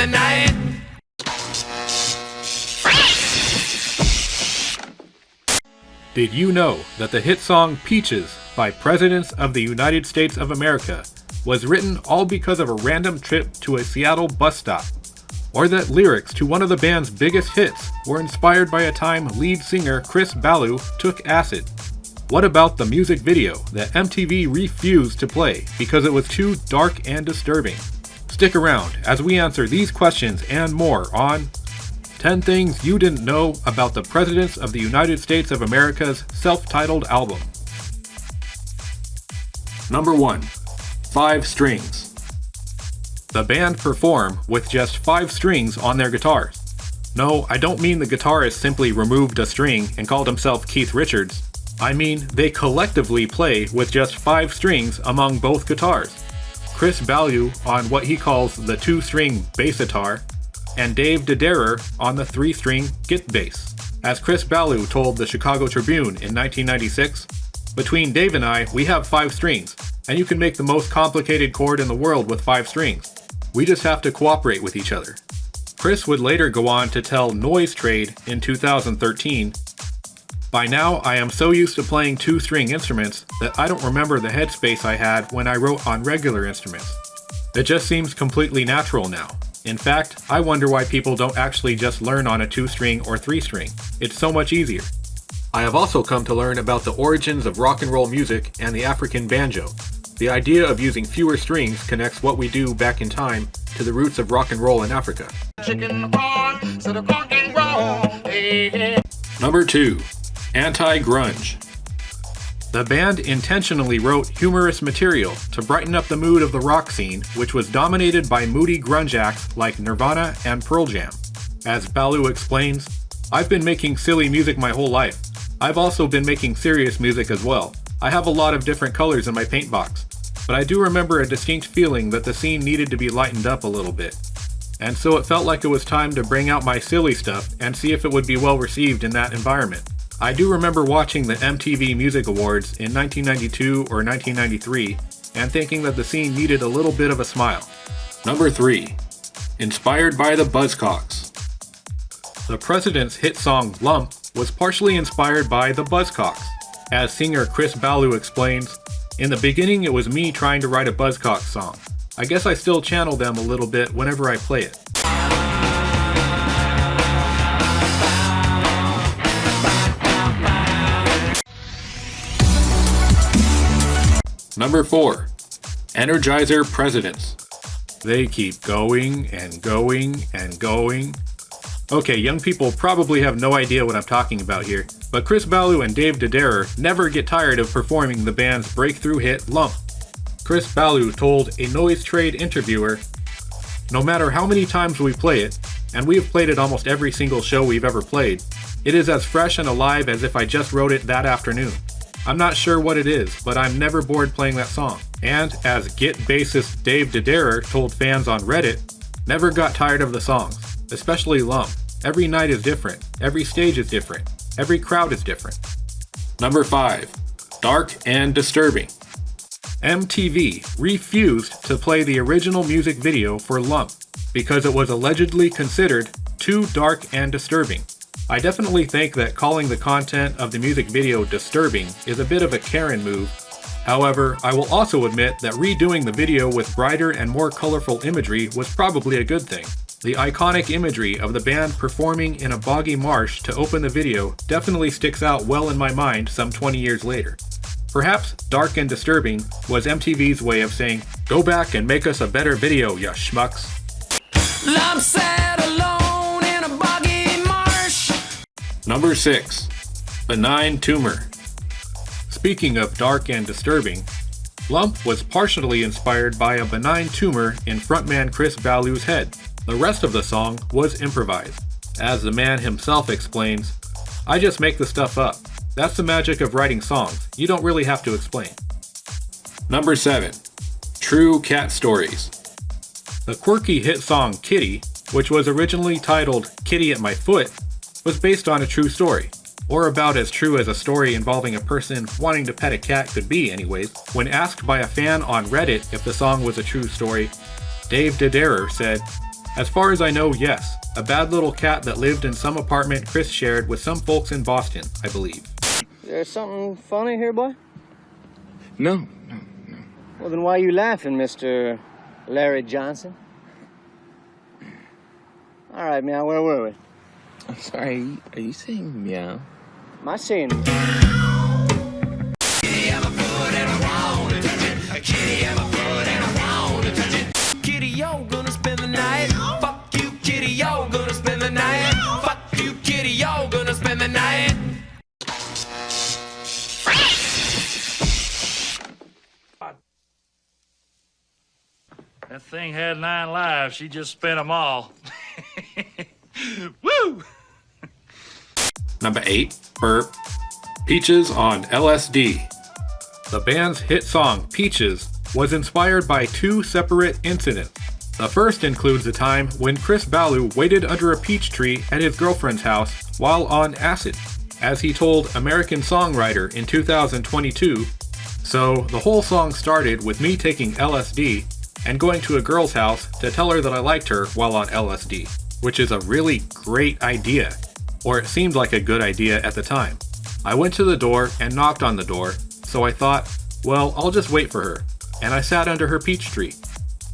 the night. Did you know that the hit song Peaches by Presidents of the United States of America was written all because of a random trip to a Seattle bus stop? Or that lyrics to one of the band's biggest hits were inspired by a time lead singer Chris Ballew took acid? What about the music video that MTV refused to play because it was too dark and disturbing? Stick around as we answer these questions and more on 10 Things You Didn't Know About the Presidents of the United States of America's self-titled album. Number 1. 5 strings. The band perform with just 5 strings on their guitars. No, I don't mean the guitarist simply removed a string and called himself Keith Richards. I mean they collectively play with just 5 strings among both guitars. Chris Ballew on what he calls the 2-string bass guitar, and Dave Dederer on the 3-string git bass. As Chris Ballew told the Chicago Tribune in 1996, "Between Dave and I, we have 5 strings, and you can make the most complicated chord in the world with 5 strings. We just have to cooperate with each other." Chris would later go on to tell Noise Trade in 2013, "By now, I am so used to playing 2-string instruments that I don't remember the headspace I had when I wrote on regular instruments. It just seems completely natural now. In fact, I wonder why people don't actually just learn on a 2-string or 3-string. It's so much easier. I have also come to learn about the origins of rock and roll music and the African banjo. The idea of using fewer strings connects what we do back in time to the roots of rock and roll in Africa." Number 2. Antigrunge. The band intentionally wrote humorous material to brighten up the mood of the rock scene, which was dominated by moody grunge acts like Nirvana and Pearl Jam. As Ballew explains, "I've been making silly music my whole life. I've also been making serious music as well. I have a lot of different colors in my paint box, but I do remember a distinct feeling that the scene needed to be lightened up a little bit. And so it felt like it was time to bring out my silly stuff and see if it would be well received in that environment. I do remember watching the MTV Music Awards in 1992 or 1993 and thinking that the scene needed a little bit of a smile." Number 3. Inspired by the Buzzcocks. The President's hit song Lump was partially inspired by the Buzzcocks. As singer Chris Ballew explains, "In the beginning it was me trying to write a Buzzcocks song. I guess I still channel them a little bit whenever I play it." Number 4. Energizer Presidents. They keep going and going and going. Okay, young people probably have no idea what I'm talking about here, but Chris Ballew and Dave Dederer never get tired of performing the band's breakthrough hit Lump. Chris Ballew told a Noise Trade interviewer, "No matter how many times we play it, and we have played it almost every single show we've ever played, it is as fresh and alive as if I just wrote it that afternoon. I'm not sure what it is, but I'm never bored playing that song." And as Git bassist Dave Dederer told fans on Reddit, "Never got tired of the songs, especially Lump. Every night is different, every stage is different, every crowd is different." Number 5. Dark and Disturbing. MTV refused to play the original music video for Lump because it was allegedly considered too dark and disturbing. I definitely think that calling the content of the music video disturbing is a bit of a Karen move. However, I will also admit that redoing the video with brighter and more colorful imagery was probably a good thing. The iconic imagery of the band performing in a boggy marsh to open the video definitely sticks out well in my mind some 20 years later. Perhaps Dark and Disturbing was MTV's way of saying, "Go back and make us a better video, ya schmucks." Lump sat alone in a boggy marsh. Number 6. Benign Tumor. Speaking of dark and disturbing, Lump was partially inspired by a benign tumor in frontman Chris Ballew's head. The rest of the song was improvised. As the man himself explains, "I just make the stuff up. That's the magic of writing songs. You don't really have to explain." Number 7. True Cat Stories. The quirky hit song Kitty, which was originally titled Kitty at My Foot, was based on a true story. Or about as true as a story involving a person wanting to pet a cat could be anyways. When asked by a fan on Reddit if the song was a true story, Dave Dederer said, As far as I know, yes. A bad little cat that lived in some apartment Chris shared with some folks in Boston, I believe. There's something funny here, boy? No. Well, then why are you laughing, Mr. Larry Johnson? All right, meow, where were we? I'm sorry, are you saying meow? Am I saying... Kitty, yo, gonna spend the night. Fuck you, kitty, yo, gonna spend the night. Fuck you, kitty, yo, gonna spend the night. That thing had 9 lives. She just spent them all. Woo! Number 8, Burp Peaches on LSD. The band's hit song, Peaches, was inspired by 2 separate incidents. The first includes the time when Chris Ballew waited under a peach tree at his girlfriend's house while on acid, as he told American Songwriter in 2022. So the whole song started with me taking LSD and going to a girl's house to tell her that I liked her while on LSD, which is a really great idea, or it seemed like a good idea at the time. I went to the door and knocked on the door, so I thought, well, I'll just wait for her, and I sat under her peach tree.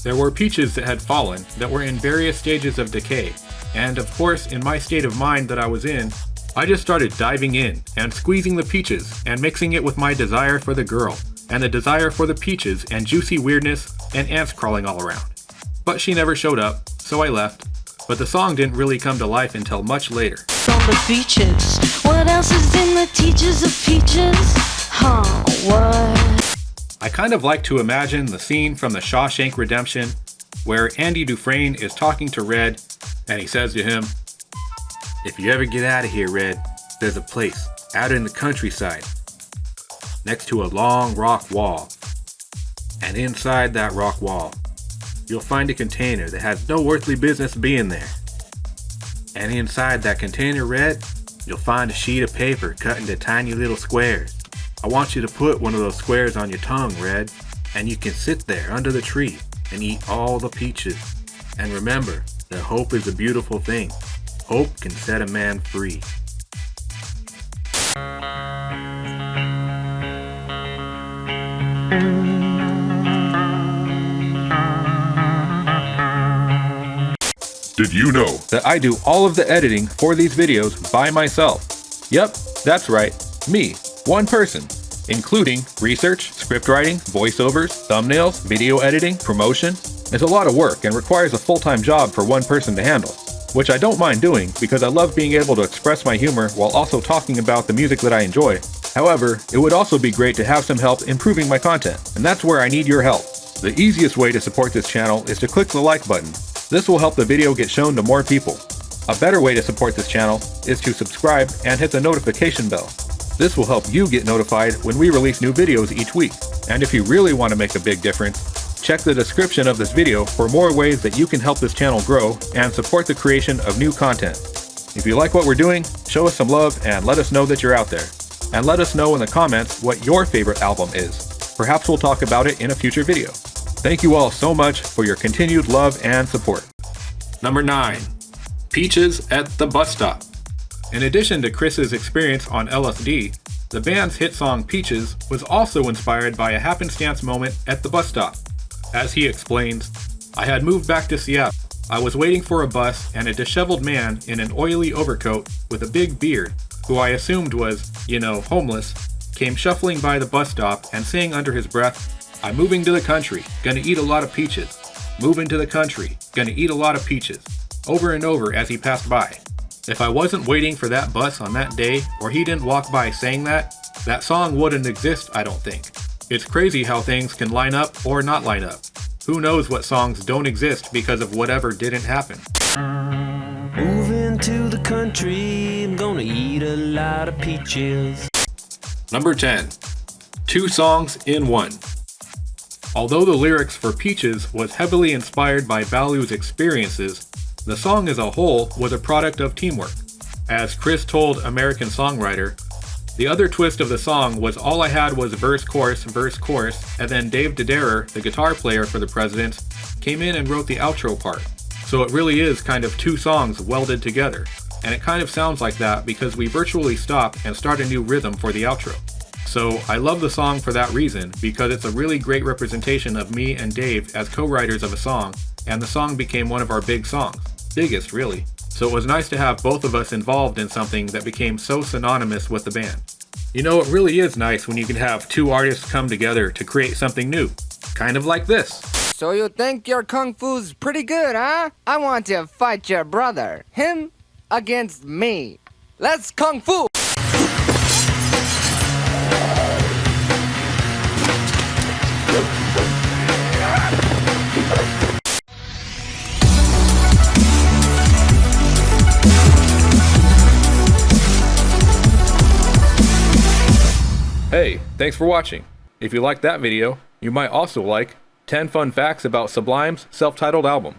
There were peaches that had fallen that were in various stages of decay, and of course, in my state of mind that I was in, I just started diving in and squeezing the peaches and mixing it with my desire for the girl, and the desire for the peaches and juicy weirdness and ants crawling all around. But she never showed up, so I left, but the song didn't really come to life until much later. On the beaches, what else is in the teachers of peaches? Huh, what? I kind of like to imagine the scene from the Shawshank Redemption where Andy Dufresne is talking to Red and he says to him, "If you ever get out of here, Red, there's a place out in the countryside next to a long rock wall. And inside that rock wall, you'll find a container that has no earthly business being there. And inside that container, Red, you'll find a sheet of paper cut into tiny little squares. I want you to put one of those squares on your tongue, Red, and you can sit there under the tree and eat all the peaches. And remember that hope is a beautiful thing. Hope can set a man free." Did you know that I do all of the editing for these videos by myself? Yep, that's right, me, one person, including research, script writing, voiceovers, thumbnails, video editing, promotion. It's a lot of work and requires a full-time job for one person to handle, which I don't mind doing because I love being able to express my humor while also talking about the music that I enjoy. However, it would also be great to have some help improving my content, and that's where I need your help. The easiest way to support this channel is to click the like button. This will help the video get shown to more people. A better way to support this channel is to subscribe and hit the notification bell. This will help you get notified when we release new videos each week. And if you really want to make a big difference, check the description of this video for more ways that you can help this channel grow and support the creation of new content. If you like what we're doing, show us some love and let us know that you're out there. And let us know in the comments what your favorite album is. Perhaps we'll talk about it in a future video. Thank you all so much for your continued love and support. Number 9. Peaches at the Bus Stop. In addition to Chris's experience on LSD, the band's hit song Peaches was also inspired by a happenstance moment at the bus stop. As he explains, "I had moved back to Seattle. I was waiting for a bus and a disheveled man in an oily overcoat with a big beard, who I assumed was, homeless, came shuffling by the bus stop and saying under his breath, 'I'm moving to the country, gonna eat a lot of peaches. Moving to the country, gonna eat a lot of peaches,' over and over as he passed by. If I wasn't waiting for that bus on that day, or he didn't walk by saying that song wouldn't exist, I don't think. It's crazy how things can line up or not line up. Who knows what songs don't exist because of whatever didn't happen." Moving to the country, I'm gonna eat a lot of peaches. Number 10. 2 songs in 1. Although the lyrics for Peaches was heavily inspired by Ballew's experiences, the song as a whole was a product of teamwork. As Chris told American Songwriter, "The other twist of the song was all I had was verse, chorus, and then Dave Dederer, the guitar player for the Presidents, came in and wrote the outro part. So it really is kind of two songs welded together. And it kind of sounds like that because we virtually stop and start a new rhythm for the outro. So I love the song for that reason, because it's a really great representation of me and Dave as co-writers of a song, and the song became one of our big songs. Biggest, really. So it was nice to have both of us involved in something that became so synonymous with the band. You know, it really is nice when you can have two artists come together to create something new. Kind of like this. So you think your kung fu's pretty good, huh? I want to fight your brother. Him against me. Let's kung fu! Hey, thanks for watching. If you liked that video, you might also like 10 fun facts about Sublime's self-titled album.